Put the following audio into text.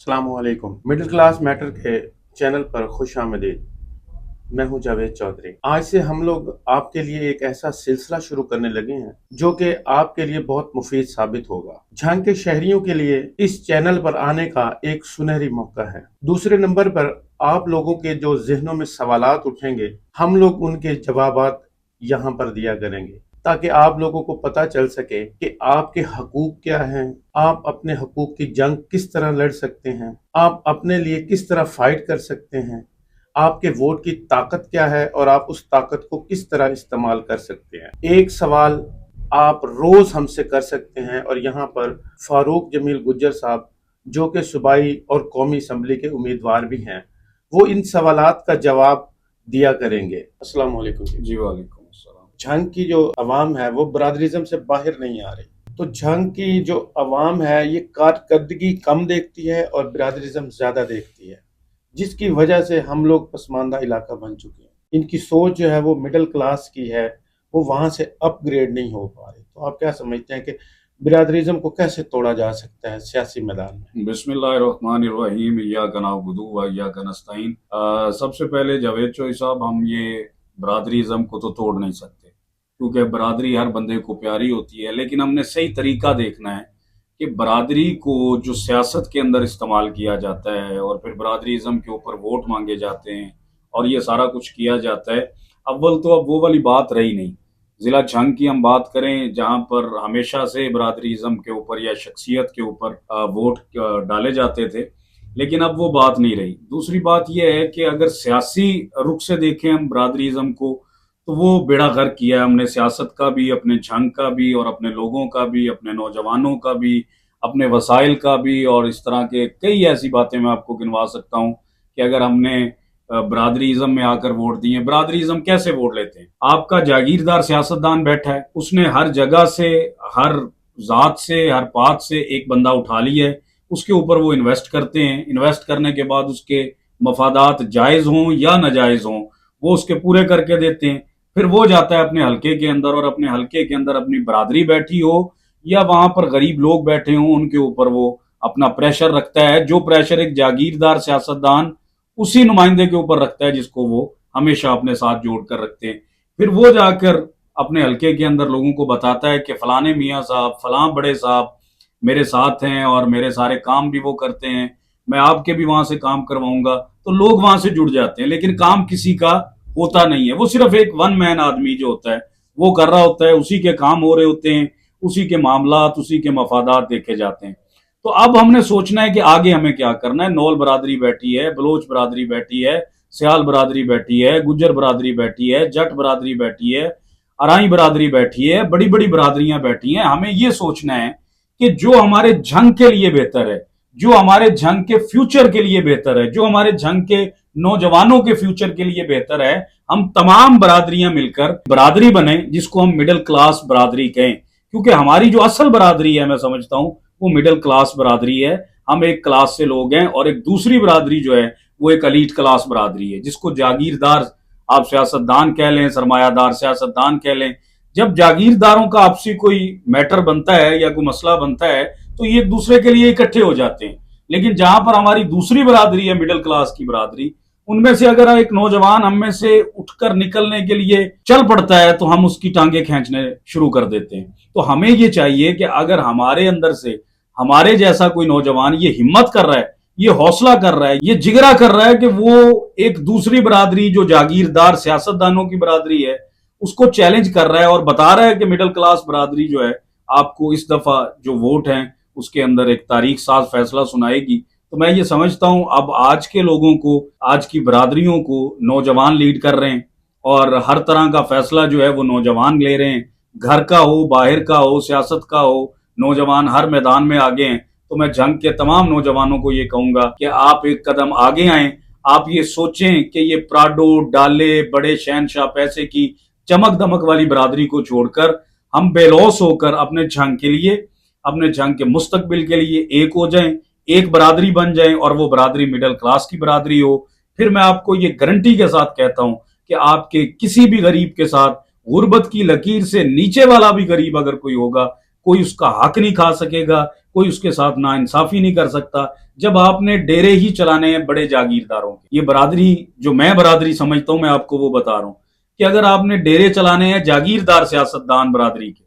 अस्सलामुअलैकुम। Middle class matter के channel पर खुश आमदीद। मैं हूं जावेद चौधरी। आज से हम लोग आपके लिए एक ऐसा सिलसिला शुरू करने लगे हैं जो कि आपके लिए बहुत मुफीद साबित होगा। झंग के शहरियों के लिए इस चैनल पर आने का एक सुनहरी मौका है। दूसरे नंबर पर आप लोगों के जो जहनों में सवालात उठेंगे, हम लोग उनके जवाबात यहाँ पर दिया करेंगे ताकि आप लोगों को पता चल सके कि आपके हकूक क्या हैं, आप अपने हकूक की जंग किस तरह लड़ सकते हैं, आप अपने लिए किस तरह फाइट कर सकते हैं, आपके वोट की ताकत क्या है और आप उस ताकत को किस तरह इस्तेमाल कर सकते हैं। एक सवाल आप रोज हमसे कर सकते हैं और यहाँ पर फारूक जमील गुज्जर साहब जो कि सूबाई और कौमी असम्बली के उम्मीदवार भी हैं, वो इन सवालात का जवाब दिया करेंगे। अस्सलाम वालेकुम जी वालेकुम अस्सलाम। झंग की जो अवाम है वो बरादरिज्म से बाहर नहीं आ रही, तो झंग की जो अवाम है ये कारकर्दगी कम देखती है और बरादरिज्म ज्यादा देखती है, जिसकी वजह से हम लोग पसमानदा इलाका बन चुके हैं। इनकी सोच जो है वो मिडिल क्लास की है, वो वहां से अपग्रेड नहीं हो पा रही। तो आप क्या समझते हैं कि बिरादरिज्म को कैसे तोड़ा जा सकता है सियासी मैदान में? बिस्मिल्लाहिर्रहमानिर्रहीम, इय्याका नअबुदु व इय्याका नस्तईन। सबसे पहले जावेद चौधरी साहब, हम ये बरादरीज़म को तो तोड़ नहीं सकते, क्योंकि बरादरी हर बंदे को प्यारी होती है, लेकिन हमने सही तरीका देखना है कि बरादरी को जो सियासत के अंदर इस्तेमाल किया जाता है और फिर बरादरीज़म के ऊपर वोट मांगे जाते हैं और ये सारा कुछ किया जाता है। अव्वल तो अब वो वाली बात रही नहीं। ज़िला झंग की हम बात करें, जहाँ पर हमेशा से बरादरीज़म के ऊपर या शख्सियत के ऊपर वोट डाले जाते थे, लेकिन अब वो बात नहीं रही। दूसरी बात यह है कि अगर सियासी रुख से देखें हम बरादरीज़म को, तो वो बेड़ा गर्क किया है हमने, सियासत का भी, अपने झंग का भी, और अपने लोगों का भी, अपने नौजवानों का भी, अपने वसाइल का भी, और इस तरह के कई ऐसी बातें मैं आपको गिनवा सकता हूँ कि अगर हमने बरादरीज़म में आकर वोट दिए। बरादरीज़म कैसे वोट लेते हैं? आपका जागीरदार सियासतदान बैठा है, उसने हर जगह से, हर जात से, हर पात से एक बंदा उठा लिया है, उसके ऊपर वो इन्वेस्ट करते हैं। इन्वेस्ट करने के बाद उसके मफादात जायज़ हों या नाजायज़ हों, वो उसके पूरे करके देते हैं। फिर वो जाता है अपने हलके के अंदर, और अपने हलके के अंदर अपनी बरादरी बैठी हो या वहां पर गरीब लोग बैठे हों, उनके ऊपर वो अपना प्रेशर रखता है, जो प्रेशर एक जागीरदार सियासतदान उसी नुमाइंदे के ऊपर रखता है जिसको वो हमेशा अपने साथ जोड़ कर रखते हैं। फिर वो जाकर अपने हलके के अंदर लोगों को बताता है कि फलाने मियाँ साहब, फलां बड़े साहब मेरे साथ हैं और मेरे सारे काम भी वो करते हैं, मैं आपके भी वहां से काम करवाऊंगा। तो लोग वहां से जुड़ जाते हैं, लेकिन काम किसी का होता नहीं है। वो सिर्फ एक वन मैन आदमी जो होता है वो कर रहा होता है, उसी के काम हो रहे होते हैं, उसी के मामलात, उसी के मफादात देखे जाते हैं। तो अब हमने सोचना है कि आगे हमें क्या करना है। नौल बरादरी बैठी है, बलोच बरादरी बैठी है, सियाल बरादरी बैठी है, गुज्जर बरादरी बैठी है, जट बरादरी बैठी है, अराई बरादरी बैठी है, बड़ी बड़ी बरादरियां बैठी हैं। हमें ये सोचना है कि जो हमारे झंग के लिए बेहतर है, जो हमारे झंग के फ्यूचर के लिए बेहतर है, जो हमारे झंग के नौजवानों के फ्यूचर के लिए बेहतर है, हम तमाम बरादरियां मिलकर बरादरी बने जिसको हम मिडिल क्लास बरादरी कहें। क्योंकि हमारी जो असल बरादरी है, मैं समझता हूं वो मिडिल क्लास बरादरी है। हम एक क्लास से लोग हैं, और एक दूसरी बरादरी जो है वो एक अलीट क्लास बरादरी है, जिसको जागीरदार आप सियासतदान कह लें, सरमायादार सियासतदान कह लें। जब जागीरदारों का आपसी कोई मैटर बनता है या कोई मसला बनता है, तो ये एक दूसरे के लिए इकट्ठे हो जाते हैं। लेकिन जहां पर हमारी दूसरी बरादरी है, मिडिल क्लास की बरादरी, उनमें से अगर एक नौजवान हम में से उठकर निकलने के लिए चल पड़ता है, तो हम उसकी टांगे खींचने शुरू कर देते हैं। तो हमें ये चाहिए कि अगर हमारे अंदर से हमारे जैसा कोई नौजवान ये हिम्मत कर रहा है, ये हौसला कर रहा है, ये जिगरा कर रहा है कि वो एक दूसरी बरादरी जो जागीरदार सियासतदानों की बरादरी है उसको चैलेंज कर रहा है और बता रहा है कि मिडिल क्लास बरादरी जो है आपको इस दफा जो वोट है उसके अंदर एक तारीख साज फैसला सुनाएगी, तो मैं ये समझता हूं अब आज के लोगों को, आज की बरादरियों को नौजवान लीड कर रहे हैं, और हर तरह का फैसला जो है वो नौजवान ले रहे हैं। घर का हो, बाहर का हो, सियासत का हो, नौजवान हर मैदान में आगे हैं। तो मैं झंग के तमाम नौजवानों को ये कहूंगा कि आप एक कदम आगे आए। आप ये सोचें कि ये प्राडो, डाले, बड़े शहनशाह पैसे की चमक दमक वाली बरादरी को छोड़कर हम बेलौस होकर अपने झंग के लिए, अपने झंग के मुस्तकबिल के लिए एक हो जाएं, एक बरादरी बन जाएं, और वो बरादरी मिडिल क्लास की बरादरी हो। फिर मैं आपको ये गारंटी के साथ कहता हूं कि आपके किसी भी गरीब के साथ गुर्बत की लकीर से नीचे वाला भी गरीब अगर कोई होगा, कोई उसका हक नहीं खा सकेगा, कोई उसके साथ नाइंसाफी नहीं कर सकता। جب آپ نے ڈیرے ہی چلانے ہیں بڑے جاگیرداروں کے. یہ برادری جو میں برادری سمجھتا ہوں میں آپ کو وہ بتا رہا ہوں کہ اگر آپ نے ڈیرے چلانے ہیں جاگیردار سیاستدان برادری کے